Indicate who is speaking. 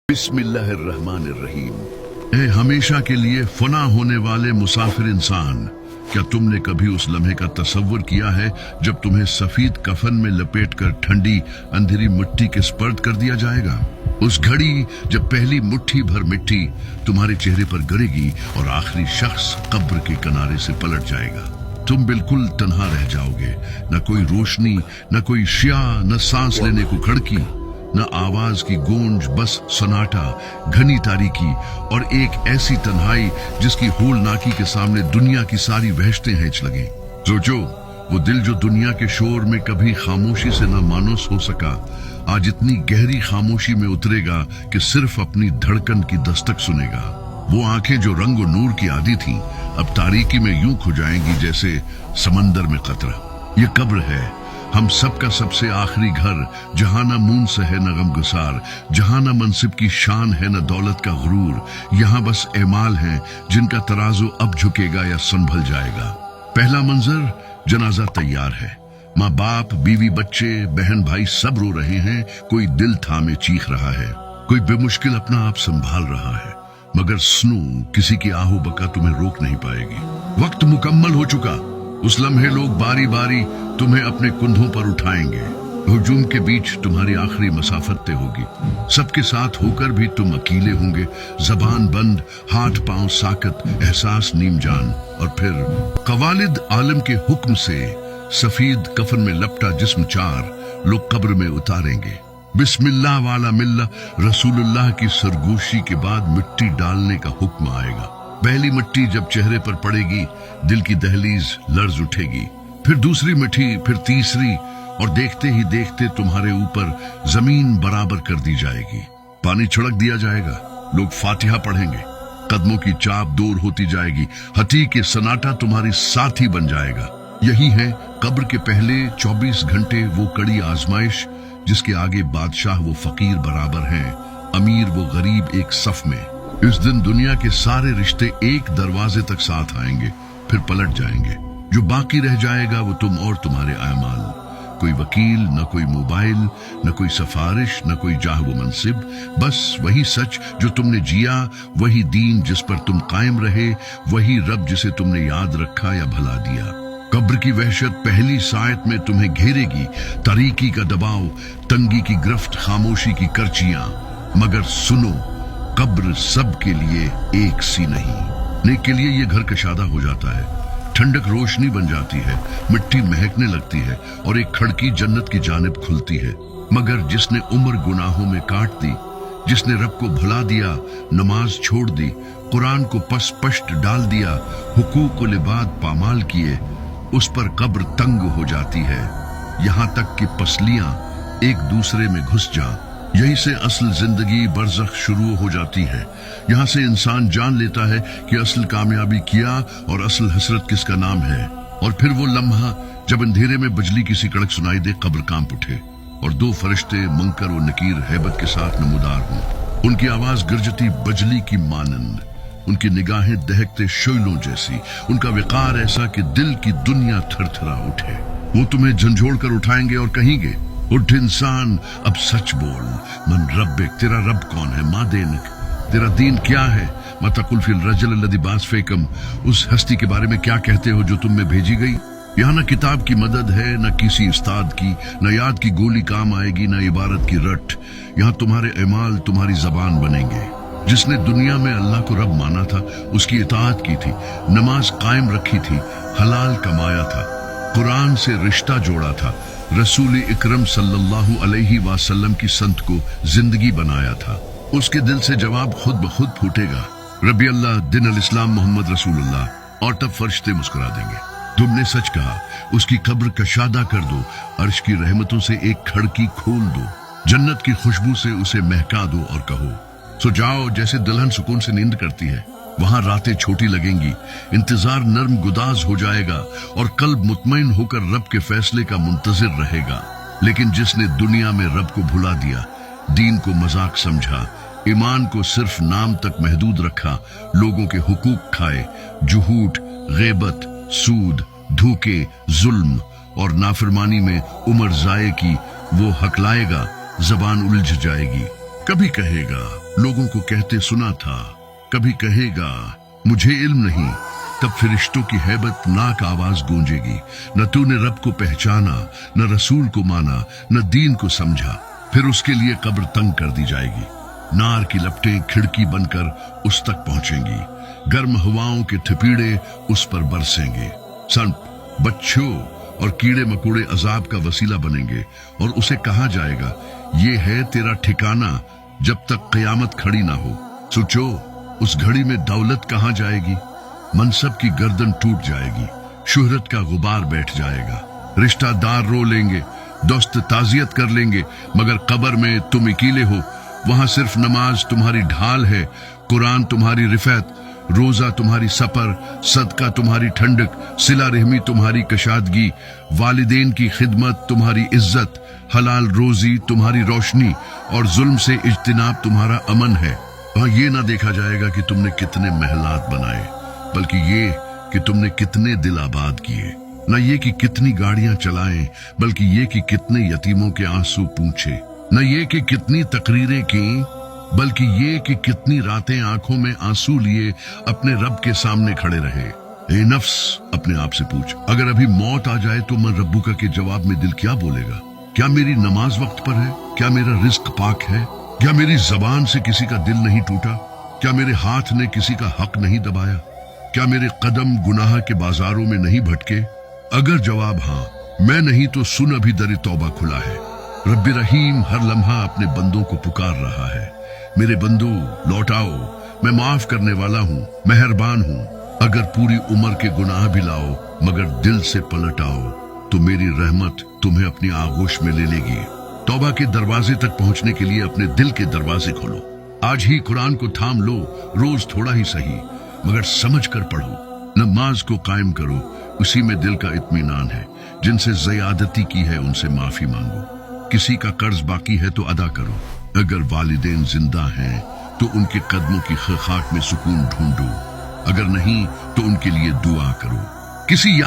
Speaker 1: बिस्मिल्लाहिर्रहमानिर्रहीम। ए हमेशा के लिए फना होने वाले मुसाफिर इंसान, क्या तुमने कभी उस लम्हे का तसव्वुर किया है जब तुम्हें सफेद कफन में लपेटकर ठंडी अंधेरी मिट्टी के स्पर्श कर दिया जाएगा? उस घड़ी जब पहली मुट्ठी भर मिट्टी तुम्हारे चेहरे पर गिरेगी और आखिरी शख्स कब्र के किनारे से पलट जाएगा, तुम बिल्कुल तन्हा रह जाओगे। न कोई रोशनी, न कोई शिया, न सांस लेने को खिड़की, न आवाज की गूंज, बस सन्नाटा, घनी तारीकी और एक ऐसी तन्हाई जिसकी होलनाकी के सामने दुनिया की सारी वहशतें हिंच लगें। सोचो, वो दिल जो दुनिया के शोर में कभी खामोशी से न मानूस हो सका, आज इतनी गहरी खामोशी में उतरेगा कि सिर्फ अपनी धड़कन की दस्तक सुनेगा। वो आंखें जो रंग और नूर की आदी थीं, अब तारीकी में यूं खो जाएंगी जैसे समंदर में कतरा। ये कब्र है, हम सबका सबसे आखिरी घर, जहां न मून से है न गमगुसार, जहां न मनसिब की शान है न दौलत का गुरूर। यहाँ बस एमाल हैं जिनका तराजू अब झुकेगा या संभल जाएगा। पहला मंजर, जनाजा तैयार है। माँ बाप, बीवी, बच्चे, बहन भाई सब रो रहे हैं। कोई दिल थामे चीख रहा है, कोई बेमुश्किल अपना आप संभाल रहा है, मगर स्नू किसी की आहो बका तुम्हें रोक नहीं पाएगी। वक्त मुकम्मल हो चुका। उस लम्हे लोग बारी बारी तुम्हें अपने कुंधों पर उठाएंगे। हुजूम के बीच तुम्हारी आखिरी मसाफत तय होगी। सबके साथ होकर भी तुम अकेले होंगे, जबान बंद, हाथ पांव साकत, एहसास नीम जान। और फिर कवालिद आलम के हुक्म से सफेद कफन में लपटा जिस्म चार लोग कब्र में उतारेंगे। बिस्मिल्लाह वाला मिल्ला रसूलुल्लाह की सरगोशी के बाद मिट्टी डालने का हुक्म आएगा। पहली मिट्टी जब चेहरे पर पड़ेगी, दिल की दहलीज लर्ज उठेगी, फिर दूसरी मिट्टी, फिर तीसरी, और देखते ही देखते तुम्हारे ऊपर जमीन बराबर कर दी जाएगी। पानी छिड़क दिया जाएगा, लोग फातिहा पढ़ेंगे, कदमों की चाप दूर होती जाएगी, हती के सन्नाटा तुम्हारी साथी बन जाएगा। यही है कब्र के पहले 24 घंटे, वो कड़ी आजमाइश जिसके आगे बादशाह वो फकीर बराबर हैं, अमीर वो गरीब एक सफ में। इस दिन दुनिया के सारे रिश्ते एक दरवाजे तक साथ आएंगे, फिर पलट जाएंगे। जो बाकी रह जाएगा वो तुम और तुम्हारे आमाल। कोई वकील, न कोई मोबाइल, न कोई सफारिश, न कोई जाह व मनसिब, बस वही सच जो तुमने जिया, वही दीन जिस पर तुम कायम रहे, वही रब जिसे तुमने याद रखा या भला दिया। कब्र की वहशत पहली सायत में तुम्हें घेरेगी, तारीकी का दबाव, तंगी की गिरफ्त, खामोशी की करचियां। मगर सुनो, कब्र सब के लिए एक सी नहीं। नेक के लिए ये घर कशादा हो जाता है, ठंडक रोशनी बन जाती है, मिट्टी महकने लगती है और एक खिड़की जन्नत की जानिब खुलती है। मगर जिसने उम्र गुनाहों में काट दी, जिसने रब को भुला दिया, नमाज छोड़ दी, कुरान को पस्त डाल दिया, हुकूक को लिबाद पामाल किए, उस पर कब्र तंग हो जाती है, यहाँ तक कि पसलियां एक दूसरे में घुस जा। यही से असल जिंदगी बरज़ख शुरू हो जाती है। यहाँ से इंसान जान लेता है कि असल कामयाबी क्या और असल हसरत किसका नाम है। और फिर वो लम्हा जब अंधेरे में बिजली की सी कड़क सुनाई दे, कब्र कांप उठे और दो फरिश्ते मुनकर व नकीर हैबत के साथ नमूदार हों। उनकी आवाज गिरजती बजली की मानंद, उनकी निगाहें दहकते शोलों जैसी, उनका विकार ऐसा कि दिल की दुनिया थरथरा उठे। वो तुम्हें झंझोड़ कर उठाएंगे और कहेंगे, उठ इंसान, अब सच बोल, मन रब्बिक, तेरा रब कौन है, माँ देनक, तेरा दीन क्या है, मतकुल फिल रजल लदी बास फेकम, उस हस्ती के बारे में क्या कहते हो जो तुम में भेजी गई। यहाँ न किताब की मदद है, न किसी उस्ताद की, न याद की गोली काम आएगी, न इबारत की रट। यहाँ तुम्हारे एमाल तुम्हारी जबान बनेंगे। जिसने दुनिया में अल्लाह को रब माना था, उसकी इताअत की थी, नमाज कायम रखी थी, हलाल कमाया था, कुरान से रिश्ता जोड़ा था, रसूल इकरम सल्लल्लाहु अलैहि वसल्लम की संत को जिंदगी बनाया था, उसके दिल से जवाब खुद ब खुद फूटेगा, रबी अल्लाह दिन अल इस्लाम मोहम्मद रसूलुल्लाह। और तब फरिश्ते मुस्कुरा देंगे, तुमने सच कहा, उसकी कब्र कशादा कर दो, अर्श की रहमतों से एक खिड़की खोल दो, जन्नत की खुशबू से उसे महका दो और कहो, सो जाओ जैसे दुल्हन सुकून से नींद करती है। वहां रातें छोटी लगेंगी, इंतजार नर्म गुदाज हो जाएगा और कल्ब मुतमईन होकर रब के फैसले का मुंतजिर रहेगा। लेकिन जिसने दुनिया में रब को भुला दिया, दीन को मजाक समझा, ईमान को सिर्फ नाम तक महदूद रखा, लोगों के हुकूक खाए, झूठ, गैबत, सूद, धोखे, जुल्म और नाफरमानी में उम्र जाए की, वो हकलाएगा, जबान उलझ जाएगी। कभी कहेगा लोगों को कहते सुना था, कभी कहेगा मुझे इल्म नहीं, तब फरिश्तों की हैबत नाक आवाज गूंजेगी, न तूने रब को पहचाना, न रसूल को माना, न दीन को समझा। फिर उसके लिए कब्र तंग कर दी जाएगी, नार की लपटें खिड़की बनकर उस तक पहुंचेंगी, गर्म हवाओं के थपीड़े उस पर बरसेंगे। सर्प, बच्चों और कीड़े मकोड़े अजाब का वसीला बनेंगे और उसे कहा जाएगा, ये है तेरा ठिकाना जब तक कयामत खड़ी ना हो। सोचो, उस घड़ी में दौलत कहाँ जाएगी, मनसब की गर्दन टूट जाएगी, शुहरत का गुबार बैठ जाएगा, रिश्तेदार रो लेंगे, दोस्त ताजियत कर लेंगे, मगर कब्र में तुम अकेले हो। वहां सिर्फ नमाज तुम्हारी ढाल है, कुरान तुम्हारी रिफत, रोजा तुम्हारी सफर, सदका तुम्हारी ठंडक, सिला रहमी तुम्हारी कशादगी, वालिदैन की खिदमत तुम्हारी इज्जत, हलाल रोजी तुम्हारी रोशनी और जुल्म से इज्तिनाब तुम्हारा अमन है। वहां ये ना देखा जाएगा कि तुमने कितने महलात बनाए, बल्कि ये कि तुमने कितने दिल आबाद किए। न ये कि कितनी गाड़ियां चलाएं, बल्कि ये कि कितने यतीमों के आंसू पूछे। न ये कि कितनी तकरीरें की, बल्कि ये कि कितनी रातें आंखों में आंसू लिए अपने रब के सामने खड़े रहे। ए नफ्स, अपने आप से पूछ, अगर अभी मौत आ जाए तो मन रब्बुका के जवाब में दिल क्या बोलेगा? क्या मेरी नमाज वक्त पर है? क्या मेरा रिस्क पाक है? क्या मेरी जबान से किसी का दिल नहीं टूटा? क्या मेरे हाथ ने किसी का हक नहीं दबाया? क्या मेरे कदम गुनाह के बाजारों में नहीं भटके? अगर जवाब हाँ, मैं नहीं तो सुन, अभी दर तौबा खुला है। रब्बी रहीम हर लम्हा अपने बंदों को पुकार रहा है, मेरे बंदो लौट आओ, मैं माफ करने वाला हूँ, मेहरबान हूँ। अगर पूरी उम्र के गुनाह भी लाओ, मगर दिल से पलट आओ, तो मेरी रहमत तुम्हें अपनी आगोश में ले लेगी। तौबा के दरवाजे तक पहुंचने के लिए अपने दिल के दरवाजे खोलो। आज ही कुरान को थाम लो, रोज थोड़ा ही सही, मगर समझ कर पढ़ो। नमाज को कायम करो, उसी में दिल का इत्मीनान है। जिनसे ज़यादती की है उनसे माफी मांगो, किसी का कर्ज बाकी है तो अदा करो। अगर वालिदैन जिंदा हैं तो उनके कदमों की खाक में सुकून ढूंढो, अगर नहीं तो उनके लिए दुआ करो। किसी